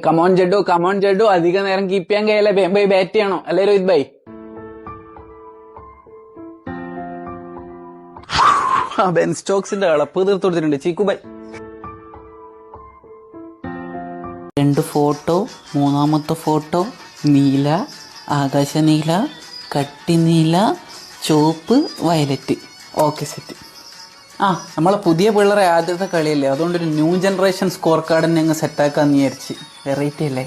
Come on ജഡു അധിക നേരം keep ചെയ്യാൻ കഴിയല്ലേ. ബൈ ബാറ്റ് ചെയ്യണോ അല്ലേ രോഹിത് ബൈ? ബെൻ സ്റ്റോക്സിന്റെ കളപ്പ് തീർത്തു കൊടുത്തിട്ടുണ്ട് ചീക്കു ബൈ. 2 ഫോട്ടോ, മൂന്നാമത്തെ ഫോട്ടോ നീല, ആകാശ നീല, കട്ടി നീല, ചുവപ്പ്, വയലറ്റ്. Okay set. നമ്മളെ പുതിയ പിള്ളേരെ ആദ്യത്തെ കളിയല്ലേ, അതുകൊണ്ടൊരു ന്യൂ ജനറേഷൻ സ്കോർ കാർഡിനെ അങ്ങ് സെറ്റാക്കാന്ന് വിചാരിച്ച്. വെറൈറ്റി അല്ലേ?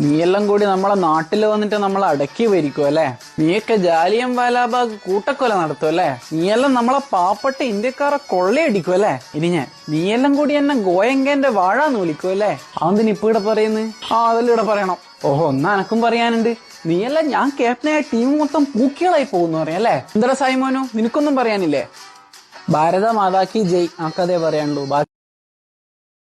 നീയെല്ലാം കൂടി നമ്മളെ നാട്ടിൽ വന്നിട്ട് നമ്മളെ അടക്കി വരിക്കും അല്ലേ? നീയൊക്കെ ജാലിയൻ വാലാബാഗ് കൂട്ടക്കൊല നടത്തും അല്ലേ? നീയെല്ലാം നമ്മളെ പാവപ്പെട്ട ഇന്ത്യക്കാരെ കൊള്ളയടിക്കും അല്ലേ? ഇനി നീയെല്ലാം കൂടി എന്നെ ഗോയങ്കന്റെ വാഴാന്ന് വിളിക്കും അല്ലേ? അതെന്തിന് ഇപ്പൊ ഇവിടെ പറയുന്നത്? അതെല്ലാം ഇവിടെ പറയണം. ഓഹോ, ഒന്നാ എനക്കും പറയാനുണ്ട്. നീയെല്ലാം ഞാൻ ക്യാപ്റ്റനായ ടീം മൊത്തം പൂക്കികളായി പോകുന്നു പറയാം അല്ലേ? എന്താ സൈമോനു, നിനക്കൊന്നും പറയാനില്ലേ? ഭാരത മാതാക്കി ജയ്, ആക്കതേ പറയാനുള്ളൂ.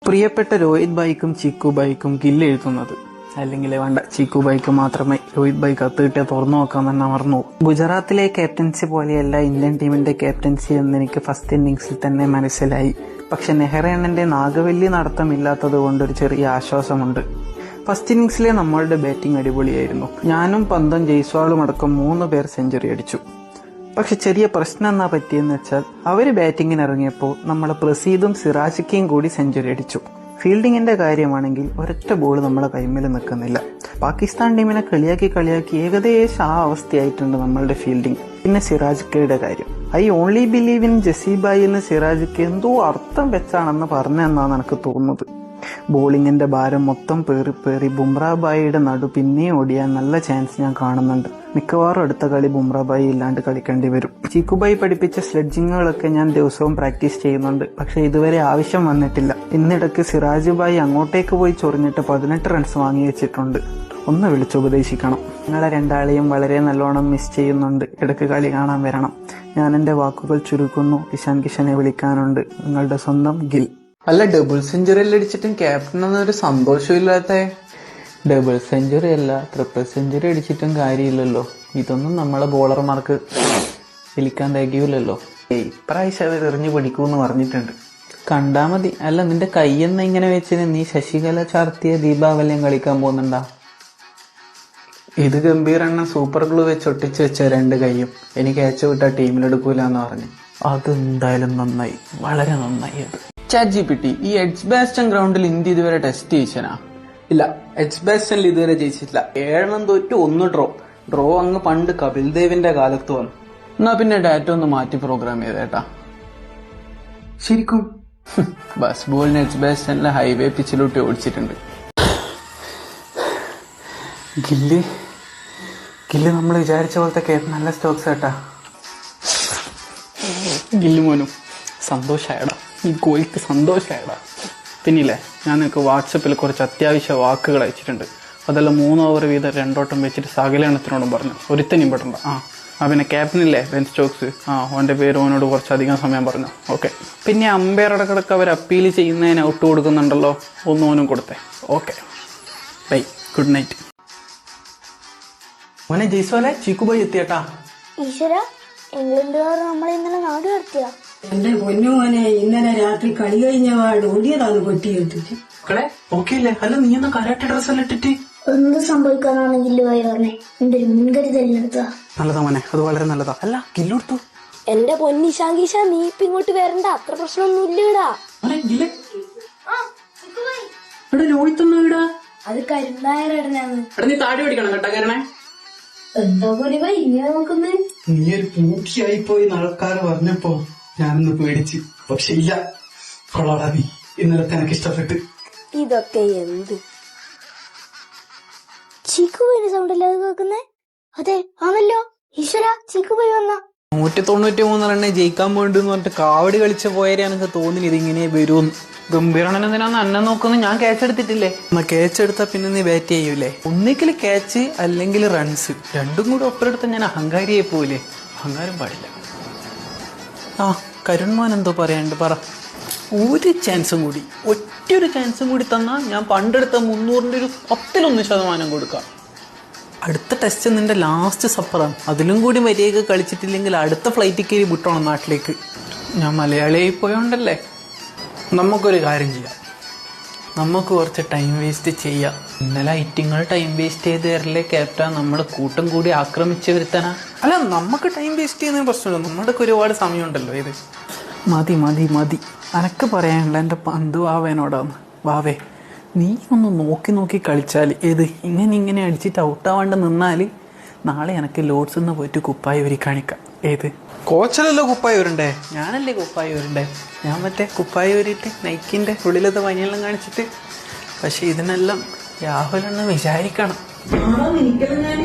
പ്രിയപ്പെട്ട രോഹിത് ബൈക്കും ചിക്കു ബൈക്കും ഗില്ല് എഴുതുന്നത്, അല്ലെങ്കിൽ വേണ്ട, ചിക്കു ബൈക്ക് മാത്രമേ രോഹിത് ബൈക്ക് കത്ത് കിട്ടിയ തുറന്നു നോക്കാൻ തന്നെ മറന്നു. ഗുജറാത്തിലെ ക്യാപ്റ്റൻസി പോലെയല്ല ഇന്ത്യൻ ടീമിന്റെ ക്യാപ്റ്റൻസി എന്ന് എനിക്ക് ഫസ്റ്റ് ഇന്നിംഗ്സിൽ തന്നെ മനസ്സിലായി. പക്ഷെ നെഹ്റയണ്ണന്റെ നാഗവല്ലി നടത്തമില്ലാത്തത് കൊണ്ടൊരു ചെറിയ ആശ്വാസമുണ്ട്. ഫസ്റ്റ് ഇന്നിംഗ്സിലെ നമ്മളുടെ ബാറ്റിംഗ് അടിപൊളിയായിരുന്നു. ഞാനും പന്തും ജയ്സ്വാളും അടക്കം 3 പേർ സെഞ്ചുറി അടിച്ചു. പക്ഷെ ചെറിയ പ്രശ്നം എന്നാ പറ്റിയെന്ന് വെച്ചാൽ അവര് ബാറ്റിങ്ങിന് ഇറങ്ങിയപ്പോൾ നമ്മളെ പ്രസീദും സിറാജിക്കയും കൂടി സെഞ്ചുറി അടിച്ചു. ഫീൽഡിങ്ങിന്റെ കാര്യമാണെങ്കിൽ ഒരൊറ്റ ബോൾ നമ്മളെ കൈമേൽ നിൽക്കുന്നില്ല. പാകിസ്ഥാൻ ടീമിനെ കളിയാക്കി ഏകദേശം ആ അവസ്ഥയായിട്ടുണ്ട് നമ്മളുടെ ഫീൽഡിങ്. പിന്നെ സിറാജിക്കയുടെ കാര്യം, ഐ ഓൺലി ബിലീവ് ഇൻ ജസീബായി എന്ന് സിറാജിക്ക എന്തോ അർത്ഥം വെച്ചാണെന്ന് പറഞ്ഞെന്നാണ് എനിക്ക് തോന്നുന്നത്. ബോളിങ്ങിന്റെ ഭാരം മൊത്തം പേറി ബുംറാ ബായിയുടെ നടു പിന്നെ ഓടിയാൻ നല്ല ചാൻസ് ഞാൻ കാണുന്നുണ്ട്. മിക്കവാറും അടുത്ത കളി ബുംറാ ബായി ഇല്ലാണ്ട് കളിക്കേണ്ടി വരും. ചീക്കുബായി പഠിപ്പിച്ച സ്ലെഡ്ജിങ്ങുകളൊക്കെ ഞാൻ ദിവസവും പ്രാക്ടീസ് ചെയ്യുന്നുണ്ട്. പക്ഷെ ഇതുവരെ ആവശ്യം വന്നിട്ടില്ല. ഇന്നിടയ്ക്ക് സിറാജ് ബായി അങ്ങോട്ടേക്ക് പോയി ചൊറിഞ്ഞിട്ട് 18 റൺസ് വാങ്ങി വെച്ചിട്ടുണ്ട്. ഒന്ന് വിളിച്ചുപദേശിക്കണം. നിങ്ങളെ രണ്ടാളെയും വളരെ നല്ലോണം മിസ് ചെയ്യുന്നുണ്ട്. ഇടയ്ക്ക് കളി കാണാൻ വരണം. ഞാൻ എന്റെ വാക്കുകൾ ചുരുക്കുന്നു. ഇഷാൻ കിഷനെ വിളിക്കാനുണ്ട്. നിങ്ങളുടെ സ്വന്തം ഗിൽ. അല്ല, ഡബിൾ സെഞ്ചുറി എല്ലാം അടിച്ചിട്ടും ക്യാപ്റ്റൻ എന്നൊരു സന്തോഷമില്ലാത്ത? ഡബിൾ സെഞ്ചുറി അല്ല, ട്രിപ്പിൾ സെഞ്ചുറി അടിച്ചിട്ടും കാര്യമില്ലല്ലോ. ഇതൊന്നും നമ്മളെ ബോളർമാർക്ക് വിളിക്കാൻ തികയൂലല്ലോ. ഇപ്രാവശ്യം അവർ എറിഞ്ഞു പിടിക്കൂന്ന് പറഞ്ഞിട്ടുണ്ട്. കണ്ടാ മതി. അല്ല, നിന്റെ കൈയെന്ന ഇങ്ങനെ വെച്ചിന് നീ ശശികല ചാർത്തിയ ദീപാവലിയും കളിക്കാൻ പോകുന്നുണ്ടാ? ഇത് ഗംഭീരണ്ണ സൂപ്പർ ഗ്ലൂ വെച്ച് ഒട്ടിച്ച് വെച്ച 2 കൈയും എനിക്ക് അയച്ചു വിട്ട ടീമിലെടുക്കൂലെന്ന് പറഞ്ഞു. അതെന്തായാലും നന്നായി, വളരെ നന്നായി. അത് ChatGPT, ഈ എഡ്ജ്ബാസ്റ്റൺ ഗ്രൗണ്ടിൽ ഇന്ത്യ ഇതുവരെ ടെസ്റ്റ് ചെയ്യിച്ചനാ? ഇല്ല, എഡ്ജ്ബാസ്റ്റണിൽ ഇതുവരെ ജയിച്ചിട്ടില്ല. 7 തോറ്റു 1 ഡ്രോ അങ്ങ് പണ്ട് കപിൽ ദേവിന്റെ കാലത്ത് വന്നു. എന്നാ പിന്നെ ഡാറ്റ ഒന്ന് മാറ്റി പ്രോഗ്രാം ചെയ്തേട്ടാ. ശരിക്കും ബസ് ബോളിന് എഡ്ജ്ബാസ്റ്റണിലെ ഹൈവേ പിച്ചിലോട്ട് ഓടിച്ചിട്ടുണ്ട്. ഗില്ല് നമ്മൾ വിചാരിച്ച പോലത്തെ നല്ല സ്റ്റോക്സ് ഏട്ടാ. ഗില്ല് മോനും സന്തോഷായടാ, ഈ ഗോളിക്ക് സന്തോഷായടാ. പിന്നില്ലേ, ഞാൻ നിനക്ക് വാട്സപ്പിൽ കുറച്ച് അത്യാവശ്യ വാക്കുകൾ അയച്ചിട്ടുണ്ട്. അതെല്ലാം 3 ഓവർ വീതം 2 ഓട്ടം വെച്ചിട്ട് സകലയണത്തിനോടും പറഞ്ഞു. ഒരുത്തനും പെടണ്ട. പിന്നെ ക്യാപ്റ്റനില്ലേ ബെൻ സ്റ്റോക്സ്, ഓൻ്റെ പേര് ഓനോട് കുറച്ചധികം സമയം പറഞ്ഞു. ഓക്കെ. പിന്നെ അമ്പയർ ഇടക്കിടക്ക് അവർ അപ്പീൽ ചെയ്യുന്നതിന് ഔട്ട് കൊടുക്കുന്നുണ്ടല്ലോ, ഓനും കൊടുത്തേ. Okay bye, good night. മോനെ ജയ്സ്വാലെ, ചീക്കുബായി എത്തിയേട്ടാ. ഈശ്വര, ഇംഗ്ലണ്ടുകാർ നമ്മളെ ഇന്നലെ നാട് കടത്തിയ. എന്റെ പൊന്നുമോനെ, ഇന്നലെ രാത്രി കളി കഴിഞ്ഞ പാട് ഓടിയതാണ് പൊട്ടിയിട്ടിട്ട്. ഓക്കെ അല്ലേ? അല്ല, നീ എന്നാ കരാട്ടെ ഡ്രസ് എല്ലാം ഇട്ടിട്ട്? എന്ത് സംഭവിക്കാനാണ് ഗില്ലുവായി പറഞ്ഞേ? എന്റെ ഒരു മുൻകരുതലിനെടുത്താ. നല്ലതാ മോനെ, അത് വളരെ നല്ലതാ. അല്ല, ഗില്ലെടുത്തു. എന്റെ പൊന്നിശാങ്കീശ, നീ ഇപ്പൊ ഇങ്ങോട്ട് വരണ്ട, അത്ര പ്രശ്നമൊന്നും ഇല്ലടാ. രോഹിത്തൊന്നുമിടാ, അത് കരുന്നായരടനാണ്. നീ താടി പിടിക്കണം കേട്ടാ കരണേ. എന്താ പോലെ ഇങ്ങനെ നോക്കുന്നേ? നീ ഒരു പൂക്കിയായി പോയി ആൾക്കാർ പറഞ്ഞപ്പോ ഞാനൊന്ന് പേടിച്ച്. പക്ഷെ ഇല്ല, കൊള്ളാടാ നീ. ഇന്നലത്തെ എനിക്ക് ഇഷ്ടപ്പെട്ട്. ഇതൊക്കെ എന്ത് ചീക്കുപോയിന് സൗണ്ട് അല്ലാതെ കേൾക്കുന്നേ? അതെ ആണല്ലോ. ഈശ്വര, ചീക്കുപോയി വന്ന 193 റണ്ണേ ജയിക്കാൻ പോയിണ്ടെന്ന് പറഞ്ഞിട്ട് കാവടി കളിച്ച പോയാലേ എനിക്ക് തോന്നി ഇതിങ്ങനെ വരുമെന്ന്. ഗംഭീരണൻ എന്തിനാന്ന് അന്നെ നോക്കുന്നു. ഞാൻ ക്യാച്ച് എടുത്തിട്ടില്ലേ? എന്നാ ക്യാച്ച് എടുത്താ പിന്നെ നീ ബാറ്റ് ചെയ്യൂലേ? ഒന്നിക്കൽ ക്യാച്ച് അല്ലെങ്കിൽ റൺസ്, രണ്ടും കൂടി ഒപ്പരെടുത്ത ഞാൻ അഹങ്കാരിയായി പോവില്ലേ? അഹങ്കാരം പാടില്ല. കരുൺമാൻ എന്തോ പറയാണ്ട് പറ. ഒരു ചാൻസും കൂടി, ഒറ്റൊരു ചാൻസും കൂടി തന്നാൽ ഞാൻ പണ്ടെടുത്ത 300ന്റെ ഒരു 10% കൊടുക്കാം. അടുത്ത ടെസ്റ്റ് നിന്റെ ലാസ്റ്റ് സപ്പറാണ്. അതിലും കൂടി മര്യാദ കളിച്ചിട്ടില്ലെങ്കിൽ അടുത്ത ഫ്ലൈറ്റ് കയറി വിട്ടോണം നാട്ടിലേക്ക്. ഞാൻ മലയാളിയായി പോയോണ്ടല്ലേ. നമുക്കൊരു കാര്യം ചെയ്യാം, നമുക്ക് കുറച്ച് ടൈം വേസ്റ്റ് ചെയ്യാം. ഇന്നലെ ഐറ്റിങ്ങൾ ടൈം വേസ്റ്റ് ചെയ്ത് തരല്ലേ ക്യാപ്റ്റൻ, നമ്മൾ കൂട്ടം കൂടി ആക്രമിച്ച് വരുത്താനാ? അല്ല, നമുക്ക് ടൈം വേസ്റ്റ് ചെയ്യുന്ന പ്രശ്നമില്ല, നമ്മുടെ ഒരുപാട് സമയമുണ്ടല്ലോ. ഇത് മതി മതി മതി. അനക്ക് പറയാനുള്ള എൻ്റെ പന്ത് വാവേനോടാന്ന്. വാവേ, നീ ഒന്ന് നോക്കി നോക്കി കളിച്ചാൽ ഇങ്ങനെ അടിച്ചിട്ട് ഔട്ടാവാണ്ട് നിന്നാൽ നാളെ എനിക്ക് ലോഡ്സിൽ നിന്ന് പോയിട്ട് കുപ്പായി വരി കാണിക്കാം. കോച്ചലല്ലോ കുപ്പായി വരണ്ടേ? ഞാനല്ലേ കുപ്പായി വരണ്ടേ? ഞാൻ മറ്റേ കുപ്പായി വരിയിട്ട് നൈക്കിൻ്റെ ഉള്ളിലത്തെ പനിയെല്ലാം കാണിച്ചിട്ട്. പക്ഷെ ഇതിനെല്ലാം രാഹുലെന്ന് വിചാരിക്കണം.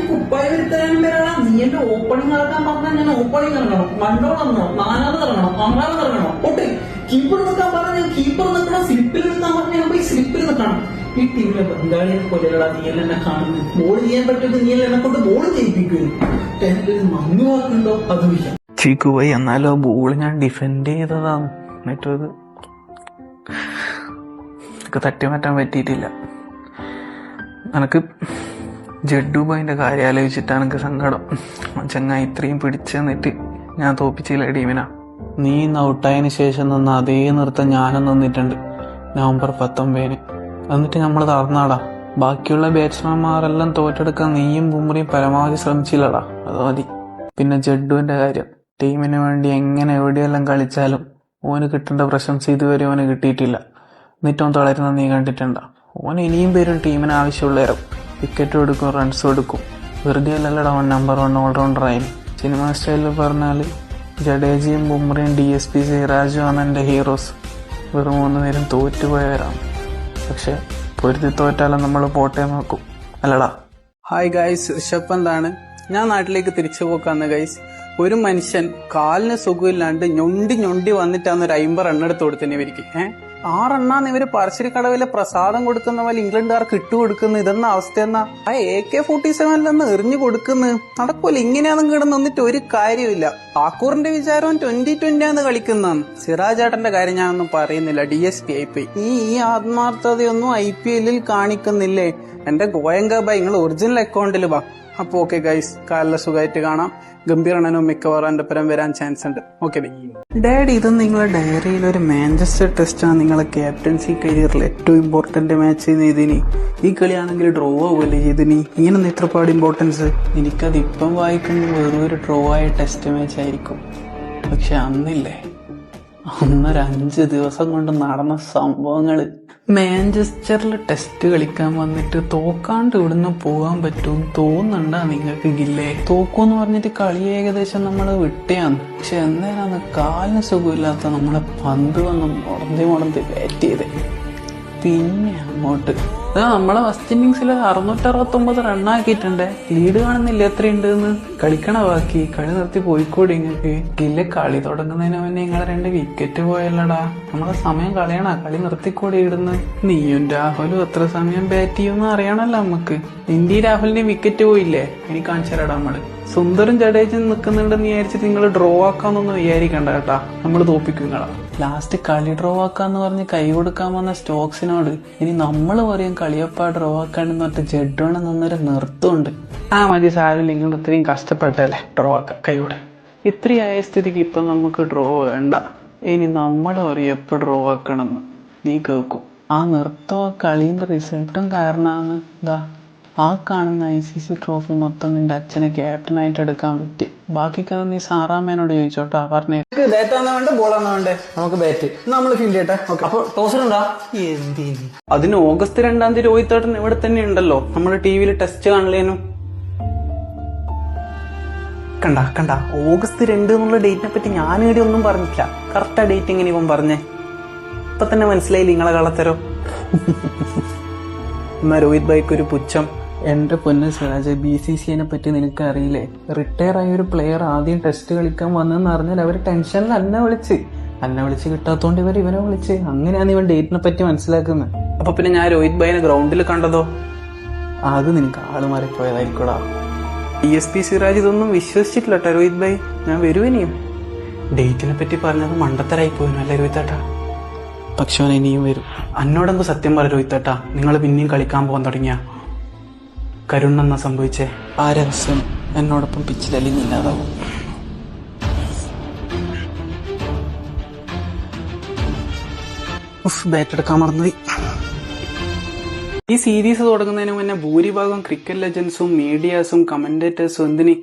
നീ എന്റെ ഓപ്പണിംഗ് ഇറക്കാൻ പറഞ്ഞാൽ ഞാൻ ഓപ്പണിംഗ് ഇറങ്ങണം, മണ്ടോളന്നോ, നാലാമത് ഇറങ്ങണം, ഒന്നാമത് ഇറങ്ങണം. ഓട്ടെ, കീപ്പർ നിൽക്കാൻ പറഞ്ഞാൽ കീപ്പർ നിൽക്കണം, സ്ലിപ്പിൽ നിൽക്കാൻ പറഞ്ഞാൽ പോയി സ്ലിപ്പിൽ നിൽക്കണം. ഈ ടീമിലെ ബംഗാളിയെ കൊല്ലടാ, നീയെല്ലാം എന്നെ കാണുന്നു. ബോൾ ചെയ്യാൻ പറ്റുന്നത് നീയെല്ലാം എന്നെ കൊണ്ട് ബോൾ ചെയ്യിപ്പിക്കുമോ? മഞ്ഞു വാക്കുണ്ടോ? അതുമില്ല. ചിക്കുപോയി. എന്നാലും ആ ബോൾ ഞാൻ ഡിഫെൻഡ് ചെയ്തതാണ്. എന്നിട്ടത് തട്ടി മാറ്റാൻ പറ്റിയിട്ടില്ല. എനക്ക് ജഡ്ഡുബായിൻ്റെ കാര്യം ആലോചിച്ചിട്ടാണ് എനിക്ക് സങ്കടം. ചങ്ങായി ഇത്രയും പിടിച്ചു നിന്നിട്ട് ഞാൻ തോപ്പിച്ചില്ല ടീമിനാ. നീ ഇന്ന് ഔട്ടായതിനു ശേഷം നിന്ന അതേ നൃത്തം ഞാനും നിന്നിട്ടുണ്ട് നവംബർ 19. എന്നിട്ട് നമ്മൾ തളർന്നാടാ. ബാക്കിയുള്ള ബാറ്റ്സ്മാൻമാരെല്ലാം തോറ്റെടുക്കാൻ നീയും ബുംറയും പരമാവധി ശ്രമിച്ചില്ലടാ. അത് മതി. പിന്നെ ജഡ്ഡുവിൻ്റെ കാര്യം, ടീമിന് വേണ്ടി എങ്ങനെ എവിടെയെല്ലാം കളിച്ചാലും ഓന് കിട്ടേണ്ട പ്രശംസ ഇതുവരെ ഓന് കിട്ടിയിട്ടില്ല. എന്നിട്ട് ഓൻ തളരുന്ന നീ കണ്ടിട്ടുണ്ട? ഓൻ ഇനിയും പേരും ടീമിന് ആവശ്യമുള്ളവരും വിക്കറ്റ് കൊടുക്കും, റൺസ് കൊടുക്കും. വെറുതെ അല്ലല്ലടാ ഓൻ നമ്പർ 1 ഓൾറൗണ്ടറായി. സിനിമ സ്റ്റൈലിൽ പറഞ്ഞാൽ ജഡേജയും ബുംറയും DSP സിറാജും ആണ് എൻ്റെ ഹീറോസ്. വെറും 3 പേരും തോറ്റുപോയവരാണ്. പക്ഷെ പൊരുതി തോറ്റാലും നമ്മൾ പോട്ടെ നോക്കും, അല്ലടാ. ഹായ് ഗൈസ്, ഋഷഭ് പന്താണ്. ഞാൻ നാട്ടിലേക്ക് തിരിച്ചു പോക്കാന്ന് ഗൈസ്. ഒരു മനുഷ്യൻ കാലിന് സുഖമില്ലാണ്ട് ഞൊണ്ടി വന്നിട്ടാണ് ഒരു 50 റണ്ണെടുത്ത് കൊടുത്തന്നെ ഇവർക്ക്. 6 എണ്ണാന്ന് ഇവര് പറശ്ശിനിക്കടവിലെ പ്രസാദം കൊടുക്കുന്ന പോലെ ഇംഗ്ലണ്ടുകാർക്ക് ഇട്ടു കൊടുക്കുന്നു. ഇതെന്ന അവസ്ഥ എന്നാ? ആ AK-47 എറിഞ്ഞു കൊടുക്കുന്നു. നടക്കൂല. ഇങ്ങനെയാണെന്ന് കിടന്ന് നിന്നിട്ട് ഒരു കാര്യമില്ല. താക്കൂറിന്റെ വിചാരവും 2020 ആന്ന് കളിക്കുന്നതാണ്. സിറാജ് ഏട്ടന്റെ കാര്യം ഞാനൊന്നും പറയുന്നില്ല, DSP ആയിപ്പോയി. ഈ ആത്മാർത്ഥതയൊന്നും IPL കാണിക്കുന്നില്ലേ? എന്റെ ഗോയങ്കാബായി, നിങ്ങൾ ഒറിജിനൽ അക്കൗണ്ടിൽ വാ. അപ്പൊ ഓക്കെ ഗൈസ്, കാലിലെ സുഖമായിട്ട് കാണാം. ഗംഭീരണനും മിക്കവാറും എന്റെ പരം വരാൻ ചാൻസ് ഉണ്ട്. ഓക്കെ ഡാഡി, ഇത് നിങ്ങളെ ഡയറിയിൽ ഒരു മാഞ്ചസ്റ്റർ ടെസ്റ്റാണ് നിങ്ങളെ ക്യാപ്റ്റൻസി കരിയറിൽ ഏറ്റവും ഇമ്പോർട്ടന്റ് മാച്ച് ഇതിന്. ഈ കളിയാണെങ്കിൽ ഡ്രോ ആവുമല്ലേ ഇതിന്? ഇങ്ങനെ ഇത്രപാട് ഇമ്പോർട്ടൻസ്? എനിക്കത് ഇപ്പം വായിക്കുമ്പോൾ വെറും ഒരു ഡ്രോ ആയ ടെസ്റ്റ് മാച്ച് ആയിരിക്കും. പക്ഷെ അന്നില്ലേ, അന്നൊരു 5 ദിവസം കൊണ്ട് നടന്ന സംഭവങ്ങള്. മാഞ്ചസ്റ്ററിൽ ടെസ്റ്റ് കളിക്കാൻ വന്നിട്ട് തോക്കാണ്ട് ഇവിടുന്ന് പോകാൻ പറ്റുമെന്ന് തോന്നുന്നുണ്ടാ നിങ്ങൾക്ക്? ഗില്ലേ തോക്കൂന്ന് പറഞ്ഞിട്ട് കളി ഏകദേശം നമ്മള് വിട്ടയാണ്. പക്ഷെ എന്നേരാണ് കാലിന് സുഖമില്ലാത്ത നമ്മളെ പന്ത് വന്ന് മുടന്തി ബാറ്റ് ചെയ്തേ. പിന്നെ അങ്ങോട്ട് നമ്മളെ ഫസ്റ്റ് ഇന്നിങ്സിൽ 669 റണ്ണാക്കിയിട്ടുണ്ട്. ലീഡ് കാണുന്നില്ല എത്രയുണ്ട് എന്ന്. കളിക്കണ ബാക്കി. കളി നിർത്തി പോയിക്കോടി ഇങ്ങക്ക്. ഇല്ല, കളി തുടങ്ങുന്നതിന് മുന്നേ നിങ്ങളെ 2 വിക്കറ്റ് പോയല്ലടാ. നമ്മളെ സമയം കളയണ, കളി നിർത്തിക്കോടി ഇടുന്ന്. നീയും രാഹുലും എത്ര സമയം ബാറ്റ് ചെയ്യുമെന്ന് അറിയണല്ലോ നമുക്ക്. ഇന്ത്യ രാഹുലിന്റെ വിക്കറ്റ് പോയില്ലേ? ഇനി കാണിച്ചാലടാ നമ്മള്. സുന്ദറും ജഡേജും നിൽക്കുന്നുണ്ടെന്ന് വിചാരിച്ചിട്ട് നിങ്ങൾ ഡ്രോ ആക്കാന്നൊന്നും വിചാരിക്കണ്ട കേട്ടാ. നമ്മൾ തോപ്പിക്കും നിങ്ങളാ. ലാസ്റ്റ് കളി ഡ്രോ ആക്കാന്ന് പറഞ്ഞ് കൈ കൊടുക്കാൻ വന്ന സ്റ്റോക്സിനോട് ഇനി നമ്മൾ പറയും കളിയപ്പാ ഡ്രോ ആക്കാണെന്ന് പറഞ്ഞിട്ട് ജഡ്ഡോണ് നിന്നൊരു നിർത്തുണ്ട്. മതി സാരം, നിങ്ങൾ ഇത്രയും കഷ്ടപ്പെട്ടല്ലേ ഡ്രോ ആക്കാം കൈയോടെ. ഇത്രയായ സ്ഥിതിക്ക് ഇപ്പൊ നമുക്ക് ഡ്രോ വേണ്ട. ഇനി നമ്മൾ പറയും എപ്പോൾ ഡ്രോ ആക്കണമെന്ന്. നീ കേൾക്കും. ആ നിർത്തോ കളിയുടെ റിസൾട്ടും കാരണമാണ് ഇതാ ആ കാണുന്ന ICC ട്രോഫി മൊത്തം നിന്റെ അച്ഛനെ ക്യാപ്റ്റനായിട്ട് എടുക്കാൻ പറ്റി. ബാക്കിക്കത് നീ സാറാമ്മേനോട് ചോദിച്ചോട്ടാ. പറഞ്ഞേ ബാറ്റാന്ന് വേണ്ട ബോളാന്ന് വേണ്ടേ? നമുക്ക് ബാറ്റ് നമ്മൾ ഫീൽഡ് ചെയ്യട്ടെ. അപ്പൊ ടോസറുണ്ടാ? എന്തിന്? അതിന് ഓഗസ്റ്റ് 2 രോഹിത് ഏട്ടൻ ഇവിടെ തന്നെ ഉണ്ടല്ലോ. നമ്മുടെ TV ടെസ്റ്റ് കാണില്ലേനും. കണ്ട ഓഗസ്റ്റ് 2 എന്നുള്ള ഡേറ്റിനെ പറ്റി ഞാൻ ഇവിടെ ഒന്നും പറഞ്ഞില്ല. കറക്റ്റാ ഡേറ്റ് എങ്ങനെ ഇവൻ പറഞ്ഞേ? ഇപ്പൊ തന്നെ മനസ്സിലായില്ല നിങ്ങളെ കളത്തരോ. എന്നാ രോഹിത് ഭായിക്ക് ഒരു പുച്ഛം. എന്റെ പൊന്ന് സിറാജ്, BCCIനെ പറ്റി നിനക്ക് അറിയില്ലേ? റിട്ടയർ ആയ ഒരു പ്ലെയർ ആദ്യം ടെസ്റ്റ് കളിക്കാൻ വന്നെന്ന് അറിഞ്ഞാൽ അവർ ടെൻഷനിൽ അന്നെ വിളിച്ച് കിട്ടാത്തോണ്ട് ഇവനെ വിളിച്ച്. അങ്ങനെയാണ് ഇവൻ ഡേറ്റിനെ പറ്റി മനസ്സിലാക്കുന്നത്. അപ്പൊ പിന്നെ ഞാൻ രോഹിത് ഭായിനെ ഗ്രൗണ്ടിൽ കണ്ടതോ? അത് നിനക്ക് ആള് മാറിപ്പോയതായിരിക്കൂടാ. DSP സിറാജ് ഇതൊന്നും വിശ്വസിച്ചിട്ടില്ല കേട്ടോ രോഹിത് ഭായി. ഞാൻ വരുവനിയും. ഡേറ്റിനെ പറ്റി പറഞ്ഞത് മണ്ടത്തരായി പോയിനു അല്ലേ രോഹിത് ഏട്ടാ? പക്ഷെ അവൻ ഇനിയും വരും. എന്നോടെന്ത് സത്യം പറ രോഹിത് ഏട്ടാ, നിങ്ങൾ പിന്നെയും കളിക്കാൻ പോകാൻ തുടങ്ങിയ കരുണെന്നാ സംഭവിച്ചേ? ആ രഹസ്യം എന്നോടൊപ്പം പിച്ചിലലിഞ്ഞില്ലാതാവും. ബാറ്റ് എടുക്കാൻ മറന്നുപോയി. ഈ സീരീസ് തുടങ്ങുന്നതിന് മുന്നേ ഭൂരിഭാഗം ക്രിക്കറ്റ് ലെജൻസും മീഡിയാസും കമന്റേറ്റേഴ്സും എന്തിന്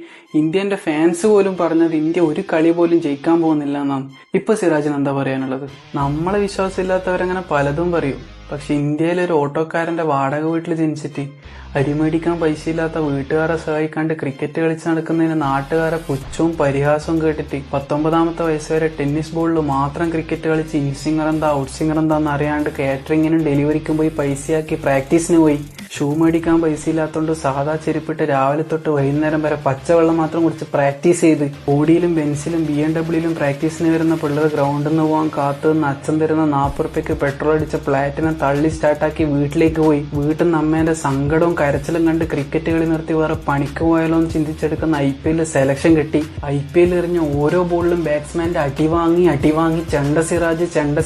ഇന്ത്യന്റെ ഫാൻസ് പോലും പറഞ്ഞത് ഇന്ത്യ ഒരു കളി പോലും ജയിക്കാൻ പോകുന്നില്ല എന്നാണ്. ഇപ്പൊ സിറാജിന് എന്താ പറയാനുള്ളത്? നമ്മളെ വിശ്വാസമില്ലാത്തവരങ്ങനെ പലതും പറയും. പക്ഷെ ഇന്ത്യയിലെ ഒരു ഓട്ടോക്കാരന്റെ വാടക വീട്ടിൽ ജനിച്ചിട്ട് അരിമേടിക്കാൻ പൈസ ഇല്ലാത്ത വീട്ടുകാരെ സഹായിക്കാണ്ട് ക്രിക്കറ്റ് കളിച്ച് നടക്കുന്നതിന് നാട്ടുകാരെ പുച്ഛവും പരിഹാസവും കേട്ടിട്ട് 19ാമത്തെ വയസ്സ് വരെ ടെന്നീസ് ബോളിൽ മാത്രം ക്രിക്കറ്റ് കളിച്ച് ഇൻസിംഗർ എന്താ ഔട്ട് സിംഗർ എന്താന്ന് അറിയാണ്ട് കാറ്ററിങ്ങിനും ഡെലിവറിക്കും പോയി പൈസയാക്കി പ്രാക്ടീസിന് പോയി ഷൂ മേടിക്കാൻ പൈസ ഇല്ലാത്തോണ്ട് സാധാ ചെരുപ്പിട്ട് രാവിലെ തൊട്ട് വൈകുന്നേരം വരെ പച്ചവെള്ളം മാത്രം കുടിച്ച് പ്രാക്ടീസ് ചെയ്ത് ഓടിയിലും ബെൻസിലും BMW പ്രാക്ടീസിന് വരുന്ന പിള്ളേർ ഗ്രൗണ്ടിൽ നിന്ന് പോകാൻ കാത്തു നിന്ന് അച്ഛൻ തരുന്ന 40 രൂപയ്ക്ക് പെട്രോൾ അടിച്ച ഫ്ലാറ്റിനെ തള്ളി സ്റ്റാർട്ടാക്കി വീട്ടിലേക്ക് പോയി. വീട്ടിൽ നിന്ന് അമ്മേന്റെ സങ്കടവും കരച്ചിലും കണ്ട് ക്രിക്കറ്റ് കളി നിർത്തി വേറെ പണിക്ക് പോയാലോ എന്ന് ചിന്തിച്ചെടുക്കുന്ന IPL സെലക്ഷൻ കിട്ടി. IPL എറിഞ്ഞ ഓരോ ബോളിലും ബാറ്റ്സ്മാന്റെ അടിവാങ്ങി ചെണ്ട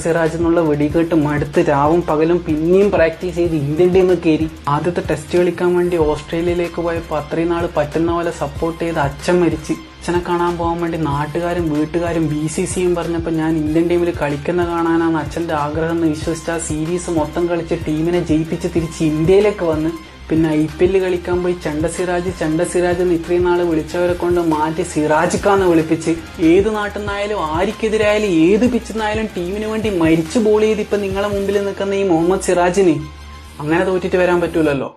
സിറാജ് എന്നുള്ള വെടികേട്ട് മടുത്ത് രാവും പകലും പിന്നെയും പ്രാക്ടീസ് ചെയ്ത് ഇന്ത്യൻ ടീം കയറി. ആദ്യത്തെ ടെസ്റ്റ് കളിക്കാൻ വേണ്ടി ഓസ്ട്രേലിയയിലേക്ക് പോയപ്പോൾ അത്രയും നാൾ പറ്റുന്ന പോലെ സപ്പോർട്ട് ചെയ്ത് അച്ഛൻ മരിച്ച്. അച്ഛനെ കാണാൻ പോകാൻ വേണ്ടി നാട്ടുകാരും വീട്ടുകാരും BCCയും പറഞ്ഞപ്പോൾ ഞാൻ ഇന്ത്യൻ ടീമിൽ കളിക്കുന്ന കാണാനാണ് അച്ഛന്റെ ആഗ്രഹം എന്ന് വിശ്വസിച്ച ആ സീരീസ് മൊത്തം കളിച്ച് ടീമിനെ ജയിപ്പിച്ച് തിരിച്ച് ഇന്ത്യയിലേക്ക് വന്ന് പിന്നെ IPL കളിക്കാൻ പോയി ചെണ്ട സിറാജ് എന്ന് ഇത്രയും നാള് വിളിച്ചവരെ കൊണ്ട് മാറ്റി സിറാജിക്കാന്ന് വിളിപ്പിച്ച് ഏത് നാട്ടിൽ നിന്നായാലും ആർക്കെതിരായാലും ഏത് പിച്ചിൽ നിന്നായാലും ടീമിന് വേണ്ടി മരിച്ചു ബോൾ ചെയ്ത് ഇപ്പൊ നിങ്ങളെ മുമ്പിൽ നിൽക്കുന്ന ഈ മുഹമ്മദ് സിറാജിന് അങ്ങനെ തോറ്റിട്ട് വരാൻ പറ്റൂലല്ലോ.